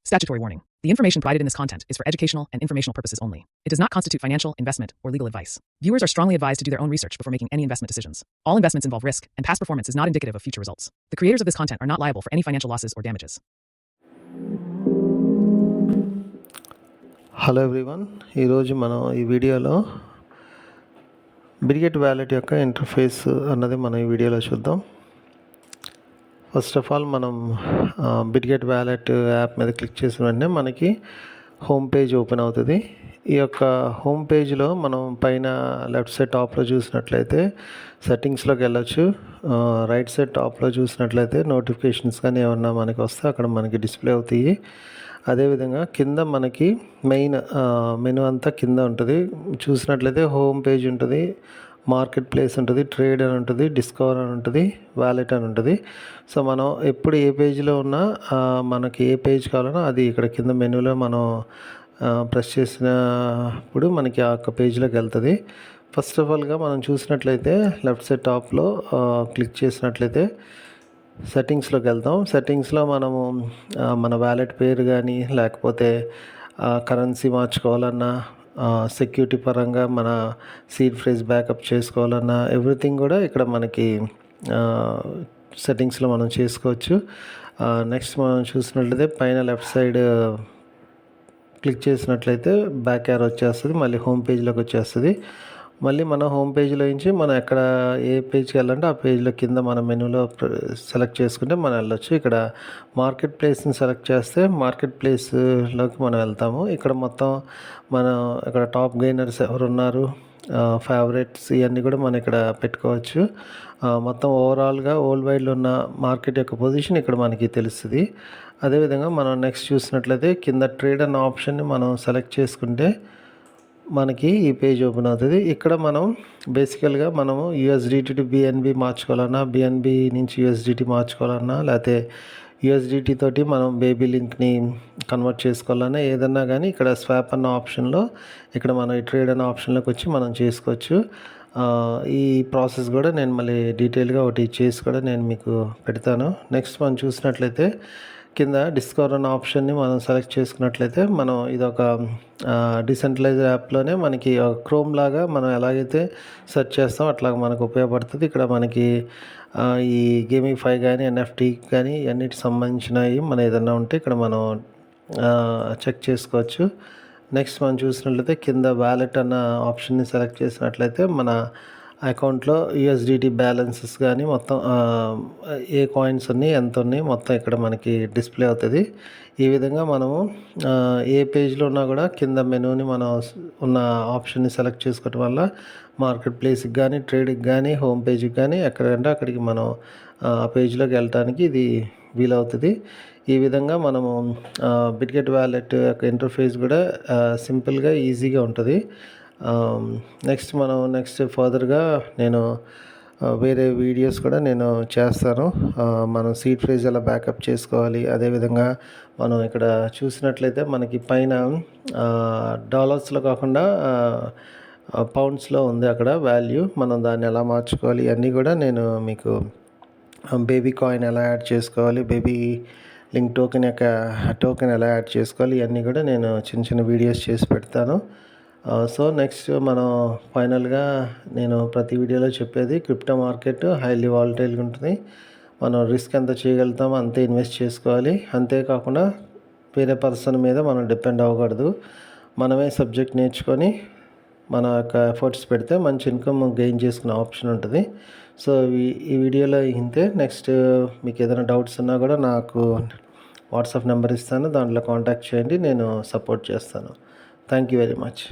Statutory warning. The information provided in this content is for educational and informational purposes only. It does not constitute financial, investment, or legal advice. Viewers are strongly advised to do their own research before making any investment decisions. All investments involve risk, and past performance is not indicative of future results. The creators of this content are not liable for any financial losses or damages. Hello everyone, ఈరోజు మనం ఈ వీడియోలో Bitget wallet యొక్క interface అన్నది మనం ఈ వీడియోలో చూద్దాం. ఫస్ట్ ఆఫ్ ఆల్ మనం బిట్గెట్ వ్యాలెట్ యాప్ మీద క్లిక్ చేసిన వెంటనే మనకి హోమ్ పేజ్ ఓపెన్ అవుతుంది. ఈ యొక్క హోమ్ పేజ్లో మనం పైన లెఫ్ట్ సైడ్ టాప్లో చూసినట్లయితే సెట్టింగ్స్లోకి వెళ్ళొచ్చు. రైట్ సైడ్ టాప్లో చూసినట్లయితే నోటిఫికేషన్స్ కానీ ఏమన్నా మనకి వస్తే అక్కడ మనకి డిస్ప్లే అవుతాయి. అదేవిధంగా కింద మనకి మెయిన్ మెనూ అంతా కింద ఉంటుంది. చూసినట్లయితే హోమ్ పేజ్ ఉంటుంది, మార్కెట్ ప్లేస్ ఉంటుంది, ట్రేడ్ అని ఉంటుంది, డిస్కవర్ అని ఉంటుంది, వ్యాలెట్ అని ఉంటుంది. సో మనం ఎప్పుడు ఏ పేజ్లో ఉన్నా మనకి ఏ పేజ్ కావాలన్నా అది ఇక్కడ కింద మెనూలో మనం ప్రెస్ చేసినప్పుడు మనకి ఆ యొక్క పేజ్లోకి వెళ్తుంది. ఫస్ట్ ఆఫ్ ఆల్గా మనం చూసినట్లయితే లెఫ్ట్ సైడ్ టాప్లో క్లిక్ చేసినట్లయితే సెట్టింగ్స్లోకి వెళ్తాం. సెట్టింగ్స్లో మనము మన వ్యాలెట్ పేరు కానీ లేకపోతే కరెన్సీ మార్చుకోవాలన్నా, సెక్యూరిటీ పరంగా మన సీడ్ ఫ్రేజ్ బ్యాకప్ చేసుకోవాలన్నా ఎవ్రీథింగ్ కూడా ఇక్కడ మనకి సెట్టింగ్స్లో మనం చేసుకోవచ్చు. నెక్స్ట్ మనం చూసినట్లయితే పైన లెఫ్ట్ సైడ్ క్లిక్ చేసినట్లయితే బ్యాక్ యారో వచ్చేస్తుంది, మళ్ళీ హోమ్ పేజ్లోకి వచ్చేస్తుంది. మళ్ళీ మన హోమ్ పేజ్లో నుంచి మనం ఎక్కడ ఏ పేజ్కి వెళ్ళాలంటే ఆ పేజ్లో కింద మన మెనూలో సెలెక్ట్ చేసుకుంటే మనం వెళ్ళొచ్చు. ఇక్కడ మార్కెట్ ప్లేస్ని సెలెక్ట్ చేస్తే మార్కెట్ ప్లేస్లోకి మనం వెళ్తాము. ఇక్కడ మొత్తం మనం ఇక్కడ టాప్ గెయినర్స్ ఎవరు ఉన్నారు, ఫేవరెట్స్ ఇవన్నీ కూడా మనం ఇక్కడ పెట్టుకోవచ్చు. మొత్తం ఓవరాల్గా వరల్డ్ వైడ్లో ఉన్న మార్కెట్ యొక్క పొజిషన్ ఇక్కడ మనకి తెలుస్తుంది. అదేవిధంగా మనం నెక్స్ట్ చూసినట్లయితే కింద ట్రేడ్ అన్న ఆప్షన్ని మనం సెలెక్ట్ చేసుకుంటే మనకి ఈ పేజ్ ఓపెన్ అవుతుంది. ఇక్కడ మనం బేసికల్గా మనము యూఎస్డిటీ టు బిఎన్బి మార్చుకోవాలన్నా, బిఎన్బి నుంచి యూఎస్డిటీ మార్చుకోవాలన్నా, లేకపోతే యూఎస్డిటీ తోటి మనం బేబీ లింక్ని కన్వర్ట్ చేసుకోవాలన్నా ఏదన్నా కానీ ఇక్కడ స్వాప్ అన్న ఆప్షన్లో ఇక్కడ మనం ఈ ట్రేడ్ అన్న ఆప్షన్లోకి వచ్చి మనం చేసుకోవచ్చు. ఈ ప్రాసెస్ కూడా నేను మళ్ళీ డీటెయిల్గా ఒకటి చేసి కూడా నేను మీకు పెడతాను. నెక్స్ట్ మనం చూసినట్లయితే కింద డిస్కవర్ అన్న ఆప్షన్ని మనం సెలెక్ట్ చేసుకున్నట్లయితే మనం ఇదొక డిసెంట్రలైజ్డ్ యాప్లోనే మనకి క్రోమ్ లాగా మనం ఎలాగైతే సెర్చ్ చేస్తాం అట్లా మనకు ఉపయోగపడుతుంది. ఇక్కడ మనకి ఈ గేమిఫై కానీ ఎన్ఎఫ్టీ కానీ అన్నిటికి సంబంధించినవి మనం ఏదన్నా ఉంటే ఇక్కడ మనం చెక్ చేసుకోవచ్చు. నెక్స్ట్ మనం చూసినట్లయితే కింద వ్యాలెట్ అన్న ఆప్షన్ని సెలెక్ట్ చేసినట్లయితే మన అకౌంట్లో యూఎస్డిటీ బ్యాలెన్సెస్ కానీ మొత్తం ఏ కాయిన్స్ ఉన్నాయి ఎంత ఉన్నాయి మొత్తం ఇక్కడ మనకి డిస్ప్లే అవుతుంది. ఈ విధంగా మనము ఏ పేజ్లో ఉన్నా కూడా కింద మెనూని మనం ఉన్న ఆప్షన్ని సెలెక్ట్ చేసుకోవడం వల్ల మార్కెట్ ప్లేస్కి కానీ ట్రేడ్కి కానీ హోమ్ పేజ్కి కానీ ఎక్కడంటే అక్కడికి మనం ఆ పేజ్లోకి వెళ్ళటానికి ఇది వీలవుతుంది. ఈ విధంగా మనము బిట్గెట్ వ్యాలెట్ యొక్క ఇంటర్ఫేస్ కూడా సింపుల్గా ఈజీగా ఉంటుంది. నెక్స్ట్ ఫర్దర్గా నేను వేరే వీడియోస్ కూడా నేను చేస్తాను. మనం సీడ్ ఫ్రేజ్ ఎలా బ్యాకప్ చేసుకోవాలి, అదేవిధంగా మనం ఇక్కడ చూసినట్లయితే మనకి పైన డాలర్స్లో కాకుండా పౌండ్స్లో ఉంది అక్కడ వాల్యూ, మనం దాన్ని ఎలా మార్చుకోవాలి ఇవన్నీ కూడా నేను మీకు బేబీ కాయిన్ ఎలా యాడ్ చేసుకోవాలి, బేబీ లింక్ టోకెన్ ఎలా యాడ్ చేసుకోవాలి ఇవన్నీ కూడా నేను చిన్న చిన్న వీడియోస్ చేసి పెడతాను. సో నెక్స్ట్ మనం ఫైనల్గా నేను ప్రతి వీడియోలో చెప్పేది క్రిప్టో మార్కెట్ హైలీ వాలటైల్గా ఉంటుంది. మనం రిస్క్ ఎంత చేయగలుగుతామో అంతే ఇన్వెస్ట్ చేసుకోవాలి. అంతేకాకుండా వేరే పర్సన్ మీద మనం డిపెండ్ అవ్వకూడదు. మనమే సబ్జెక్ట్ నేర్చుకొని మన యొక్క ఎఫర్ట్స్ పెడితే మంచి ఇన్కమ్ గెయిన్ చేసుకునే ఆప్షన్ ఉంటుంది. సో ఈ వీడియోలో ఇంతే. నెక్స్ట్ మీకు ఏదైనా డౌట్స్ ఉన్నా కూడా నాకు వాట్సాప్ నెంబర్ ఇస్తాను, దాంట్లో కాంటాక్ట్ చేయండి, నేను సపోర్ట్ చేస్తాను. Thank you very much.